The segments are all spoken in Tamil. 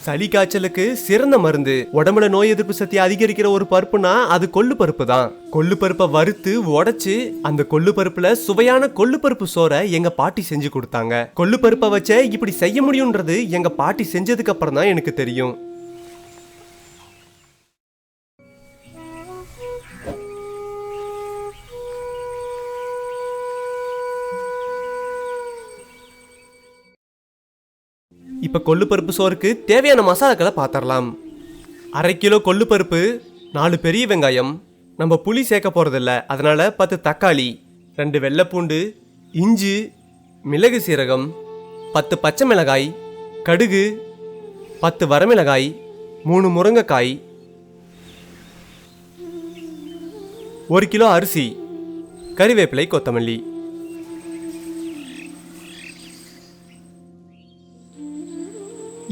சளி காய்ச்சலுக்கு சிறந்த மருந்து. உடம்புல நோய் எதிர்ப்பு சக்தி அதிகரிக்கிற ஒரு பருப்புனா அது கொள்ளு பருப்பு தான். கொள்ளு பருப்பை வறுத்து உடைச்சு அந்த கொள்ளு பருப்புல சுவையான கொள்ளு பருப்பு சோறை எங்க பாட்டி செஞ்சு கொடுத்தாங்க. கொள்ளு பருப்பை வச்ச இப்படி செய்ய முடியும்ன்றது எங்க பாட்டி செஞ்சதுக்கு அப்புறம் தான் எனக்கு தெரியும். இப்ப கொள்ளு பருப்பு சோறுக்கு தேவையான மசாலாக்களை பாத்திரலாம். 1/2 கிலோ கொள்ளு பருப்பு, 4 பெரிய வெங்காயம், நம்ம புளி சேர்க்க போறதில்ல, அதனால 10 தக்காளி, 2 வெள்ளைப்பூண்டு, இஞ்சி, மிளகு சீரகம், 10 பச்சை மிளகாய், கடுகு, 10 வரமிளகாய், 3 முருங்கைக்காய், 1 கிலோ அரிசி, கறிவேப்பிலை, கொத்தமல்லி.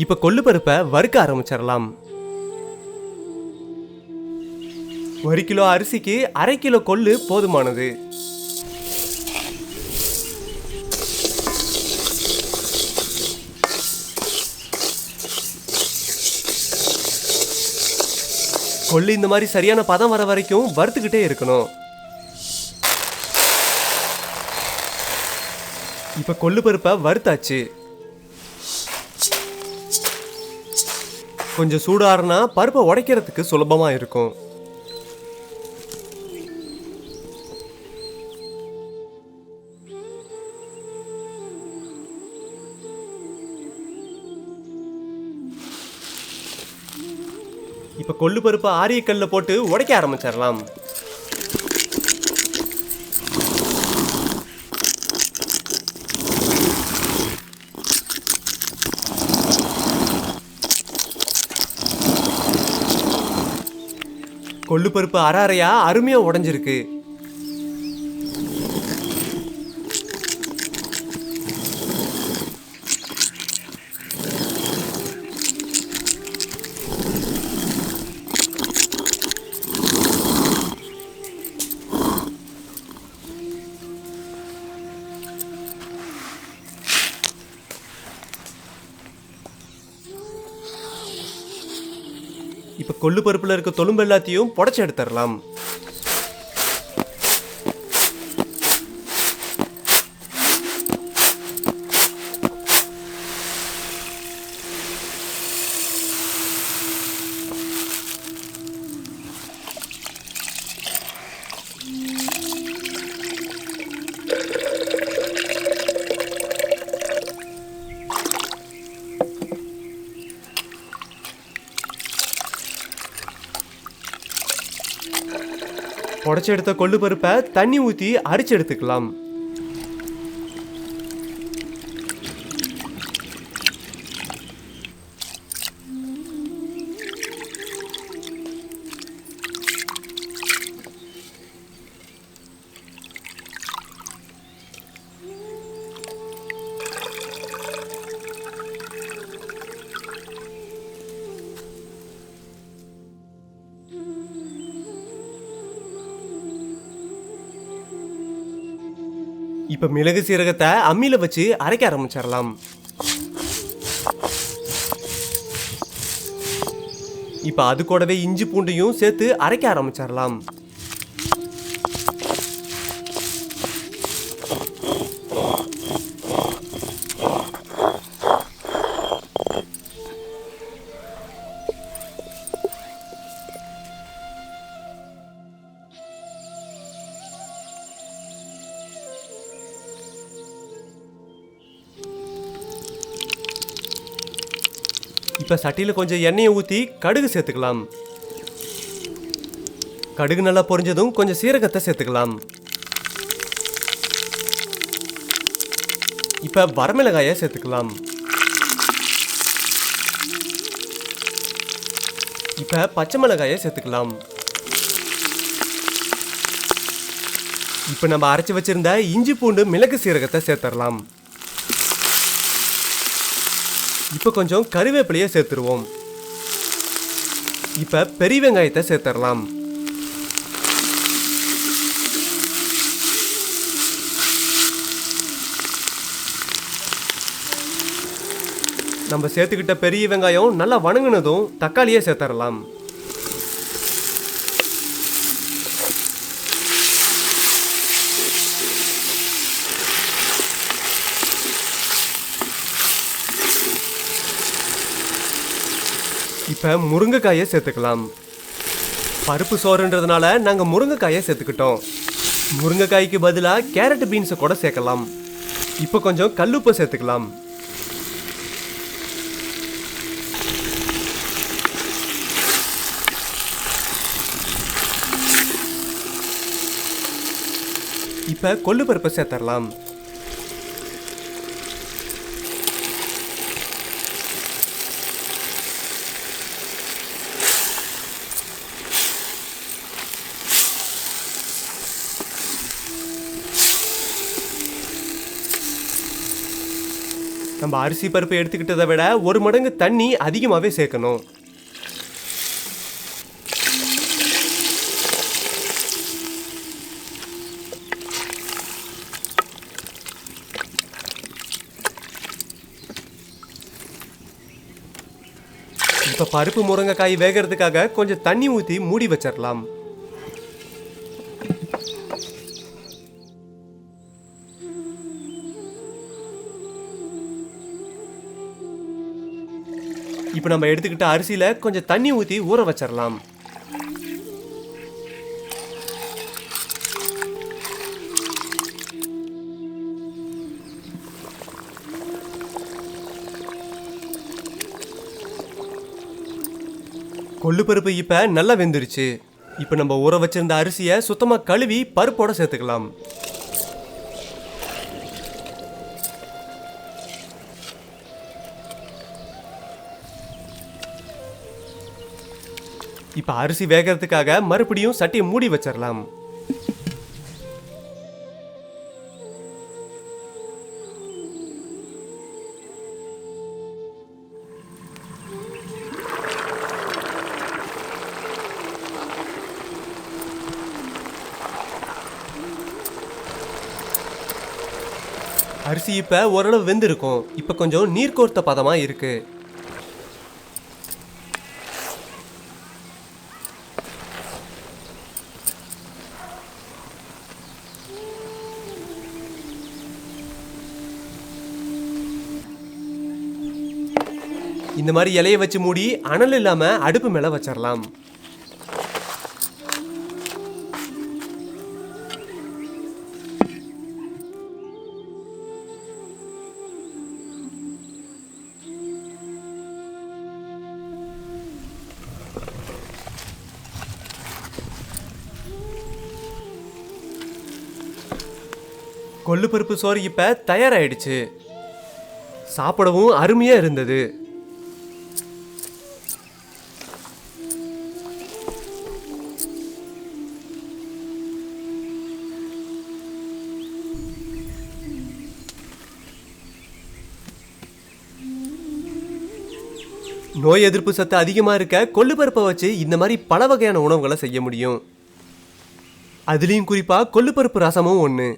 இப்ப கொள்ளு பருப்பை வறுக்க ஆரம்பிச்சிடலாம். 1 கிலோ அரிசிக்கு 1/2 கிலோ கொள்ளு போதுமானது. கொள்ளு இந்த மாதிரி சரியான பதம் வர வரைக்கும் வறுத்துக்கிட்டே இருக்கணும். இப்ப கொள்ளு பருப்பை வறுத்தாச்சு. கொஞ்சம் சூடாறுனா பருப்பை உடைக்கிறதுக்கு சுலபமா இருக்கும். இப்ப கொள்ளு பருப்பை ஆரிய கல்ல போட்டு உடைக்க ஆரம்பிச்சிடலாம். கொள்ளு பருப்பு அரையா அருமையா உடைஞ்சிருக்கு. இப்ப கொள்ளு பருப்புல இருக்க தொழும்பு எல்லாத்தையும் புடைச்சு எடுத்துடலாம். உடைச்சு எடுத்த கொள்ளு பருப்பை தண்ணி ஊற்றி அரிச்சு எடுத்துக்கலாம். இப்ப மிளகு சீரகத்தை அம்மியில வச்சு அரைக்க ஆரம்பிச்சிடலாம். இப்ப அது கூடவே இஞ்சி பூண்டையும் சேர்த்து அரைக்க ஆரம்பிச்சிடலாம். இப்ப சட்டியில கொஞ்சம் எண்ணெயை ஊத்தி கடுகு சேர்த்துக்கலாம். கடுகு நல்லா பொரிஞ்சதும் கொஞ்சம் சீரகத்தை சேர்த்துக்கலாம். இப்ப வரமிளகாயை சேர்த்துக்கலாம். இப்ப பச்சை மிளகாயை சேர்த்துக்கலாம். இப்ப நம்ம அரைச்சு வச்சிருந்த இஞ்சி பூண்டு மிளகு சீரகத்தை சேர்த்துடலாம். இப்ப கொஞ்சம் கறிவேப்பிலையை சேர்த்துருவோம். இப்ப பெரிய வெங்காயத்தை சேர்த்துடலாம். நம்ம சேர்த்துக்கிட்ட பெரிய வெங்காயம் நல்லா வணங்கினதும் தக்காளியே சேர்த்துடலாம். இப்போ முருங்கைக்காயை சேர்த்துக்கலாம். பருப்பு சோறுன்றதுனால நாங்கள் முருங்கைக்காயை சேர்த்துக்கிட்டோம். முருங்கைக்காய்க்கு பதிலாக கேரட் பீன்ஸை கூட சேர்க்கலாம். இப்போ கொஞ்சம் கல்லுப்பை சேர்த்துக்கலாம். இப்போ கொள்ளு பருப்பை சேர்த்துடலாம். நம்ம அரிசி பருப்பு எடுத்துக்கிட்டதை விட 1 மடங்கு தண்ணி அதிகமாகவே சேர்க்கணும். இப்போ பருப்பு முருங்கைக்காய் வேகிறதுக்காக கொஞ்சம் தண்ணி ஊற்றி மூடி வச்சிடலாம். இப்போ நம்ம எடுத்துக்கிட்ட அரிசியில கொஞ்சம் தண்ணி ஊற்றி ஊற வச்சிடலாம். கொள்ளு பருப்பு இப்போ நல்லா வெந்துருச்சு. இப்போ நம்ம ஊற வச்சிருந்த அரிசியை சுத்தமாக கழுவி பருப்போட சேர்த்துக்கலாம். இப்போ அரிசி வேகிறதுக்காக மறுபடியும் சட்டியை மூடி வச்சிடலாம். அரிசி இப்போ ஓரளவு வெந்திருக்கும். இப்போ கொஞ்சம் நீர் கோர்த்த பதமாக இருக்கு. இந்த மாதிரி இலையை வச்சு மூடி அனல் இல்லாம அடுப்பு மேல வச்சிடலாம். கொள்ளு பருப்பு சோறு இப்ப தயாராயிடுச்சு. சாப்பிடவும் அருமையா இருந்தது. நோய் எதிர்ப்பு சத்து அதிகமா இருக்க கொள்ளு பருப்பை வச்சு இந்த மாதிரி பல வகையான உணவுகளை செய்ய முடியும். அதுலயும் குறிப்பா கொள்ளு பருப்பு ரசமும் ஒன்று.